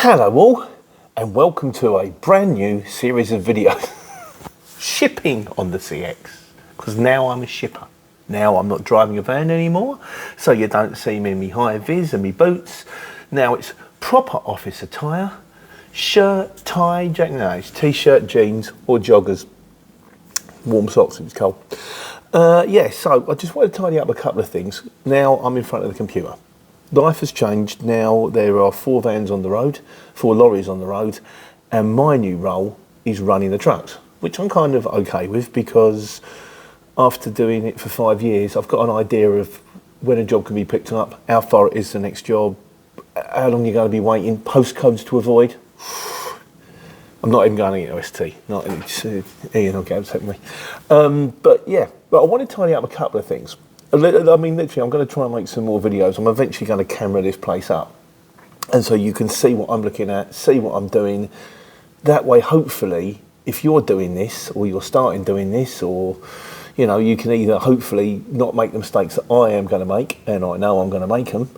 Hello all, and welcome to a brand new series of videos shipping on the CX, because now I'm a shipper. Now I'm not driving a van anymore, so you don't see me in my high vis and my boots. Now it's proper office attire, shirt, tie, jacket, no, it's t-shirt, jeans or joggers, warm socks if it's cold. So I just want to tidy up a couple of things. Now I'm in front of the computer. Life has changed. Now there are 4 vans on the road, 4 lorries on the road, and my new role is running the trucks, which I'm kind of okay with, because after doing it for 5 years, I've got an idea of when a job can be picked up, how far it is to the next job, how long you're going to be waiting, postcodes to avoid. I'm not even going to get OST, not Ian will get upset with me. But I want to tidy up a couple of things. I mean, literally, I'm going to try and make some more videos. I'm eventually going to camera this place up, and so you can see what I'm looking at, see what I'm doing. That way, hopefully, if you're doing this, or you're starting doing this, or, you know, you can either hopefully not make the mistakes that I am going to make, and I know I'm going to make them,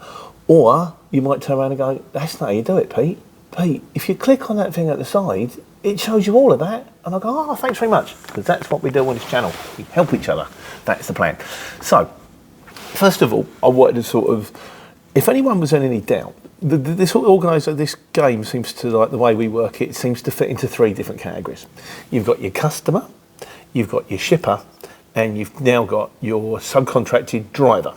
or you might turn around and go, that's not how you do it, Pete. Pete, if you click on that thing at the side, it shows you all of that. And I go, oh, thanks very much, because that's what we do on this channel. We help each other. That's the plan. So, first of all, I wanted to sort of, if anyone was in any doubt, this organiser, this game seems to, like the way we work it, seems to fit into 3 different categories. You've got your customer, you've got your shipper, and you've now got your subcontracted driver.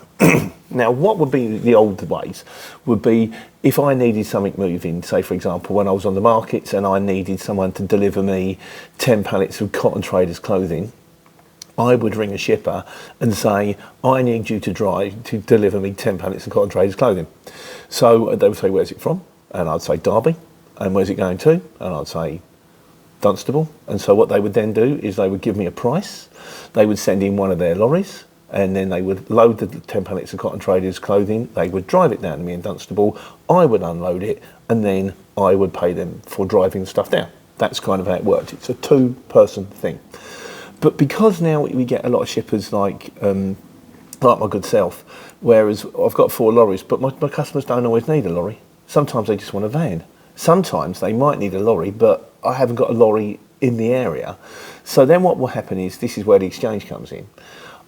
Now, what would be the old ways would be if I needed something moving, say, for example, when I was on the markets and I needed someone to deliver me 10 pallets of cotton traders clothing, I would ring a shipper and say, I need you to deliver me 10 pallets of cotton traders clothing. So they would say, where's it from? And I'd say Derby. And where's it going to? And I'd say Dunstable. And so what they would then do is they would give me a price. They would send in one of their lorries, and then they would load the 10 pallets of cotton traders clothing. They would drive it down to me in Dunstable. I would unload it, and then I would pay them for driving the stuff down. That's kind of how it worked. It's a 2-person thing. But because now we get a lot of shippers like my good self, whereas I've got 4 lorries, but my customers don't always need a lorry. Sometimes they just want a van. Sometimes they might need a lorry, but I haven't got a lorry in the area. So then what will happen is, this is where the exchange comes in.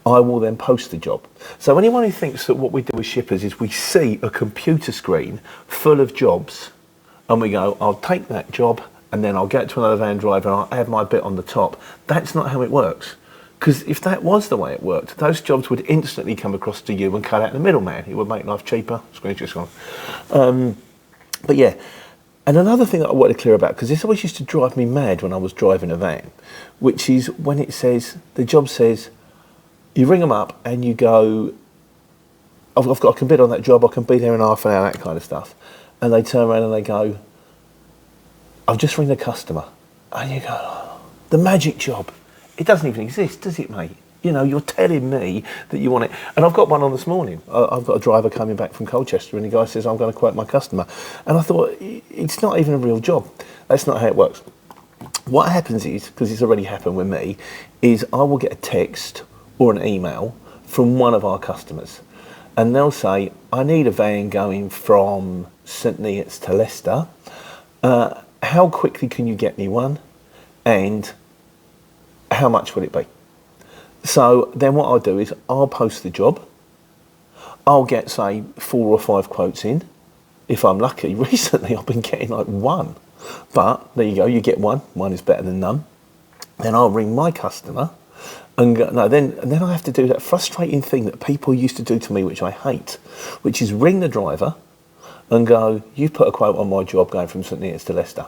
I will then post the job. So anyone who thinks that what we do as shippers is we see a computer screen full of jobs and we go, I'll take that job, and then I'll get to another van driver and I'll add my bit on the top. That's not how it works. Because if that was the way it worked, those jobs would instantly come across to you and cut out the middleman. It would make life cheaper. Screen's just gone. But yeah, and another thing that I wanted to clear about, because this always used to drive me mad when I was driving a van, which is when it says, the job says, you ring them up and you go, I can bid on that job, I can be there in half an hour, that kind of stuff. And they turn around and they go, I've just ring the customer. And you go, oh, the magic job. It doesn't even exist, does it, mate? You know, you're telling me that you want it. And I've got one on this morning. I've got a driver coming back from Colchester and the guy says, I'm going to quote my customer. And I thought, it's not even a real job. That's not how it works. What happens is, because it's already happened with me, is I will get a text or an email from one of our customers. And they'll say, I need a van going from St Neots to Leicester. How quickly can you get me one? And how much will it be? So then what I'll do is I'll post the job. I'll get, say, 4 or 5 quotes in. If I'm lucky, recently I've been getting like 1. But there you go, you get 1. 1 is better than none. Then I'll ring my customer and go, then I have to do that frustrating thing that people used to do to me, which I hate, which is ring the driver and go, you've put a quote on my job going from St Neots to Leicester.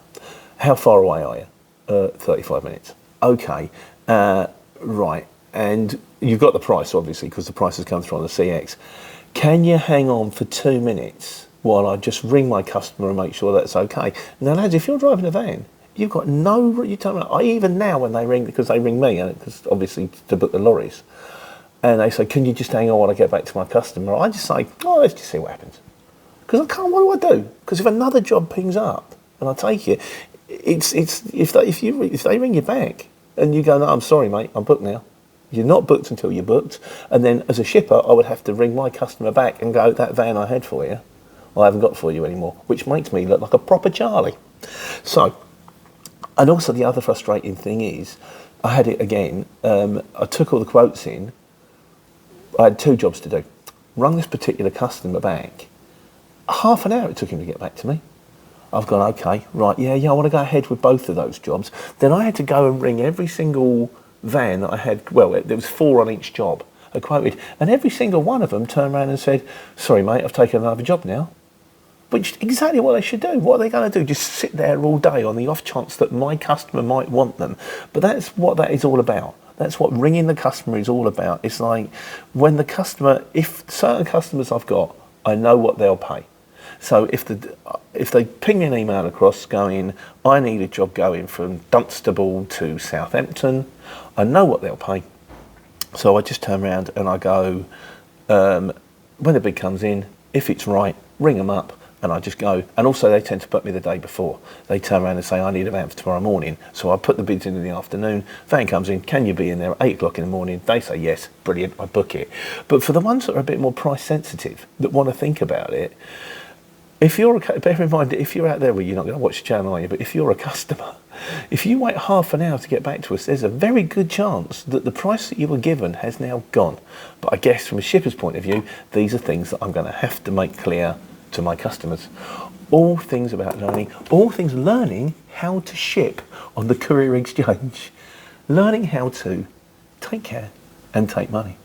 How far away are you? 35 minutes. Okay, right. And you've got the price, obviously, because the price has come through on the CX. Can you hang on for 2 minutes while I just ring my customer and make sure that's okay? Now, lads, if you're driving a van, you've got no, you don't know, even now when they ring, because they ring me, because obviously to book the lorries, and they say, can you just hang on while I get back to my customer? I just say, oh, let's just see what happens. Because I can't, what do I do? Because if another job pings up and I take it, if they ring you back and you go, no, I'm sorry, mate, I'm booked now. You're not booked until you're booked. And then as a shipper, I would have to ring my customer back and go, that van I had for you, I haven't got for you anymore, which makes me look like a proper Charlie. So, and also the other frustrating thing is, I had it again, I took all the quotes in, I had 2 jobs to do. Rung this particular customer back, half an hour it took him to get back to me. I've gone, okay, right, yeah, I want to go ahead with both of those jobs. Then I had to go and ring every single van that I had, well, there was 4 on each job I quoted, and every single one of them turned around and said, sorry mate, I've taken another job now. Which exactly what they should do. What are they going to do? Just sit there all day on the off chance that my customer might want them. But that's what that is all about. That's what ringing the customer is all about. It's like when the customer, if certain customers I've got, I know what they'll pay. So if they ping me an email across going, I need a job going from Dunstable to Southampton, I know what they'll pay. So I just turn around and I go, when the bid comes in, if it's right, ring them up and I just go. And also they tend to put me the day before. They turn around and say, I need a van for tomorrow morning. So I put the bids in the afternoon, van comes in, can you be in there at 8 o'clock in the morning? They say yes, brilliant, I book it. But for the ones that are a bit more price sensitive, that want to think about it, if you're, bear in mind, if you're out there, well, you're not going to watch the channel, are you? But if you're a customer, if you wait half an hour to get back to us, there's a very good chance that the price that you were given has now gone. But I guess from a shipper's point of view, these are things that I'm going to have to make clear to my customers. All things about learning, all things learning how to ship on the Courier Exchange. Learning how to take care and take money.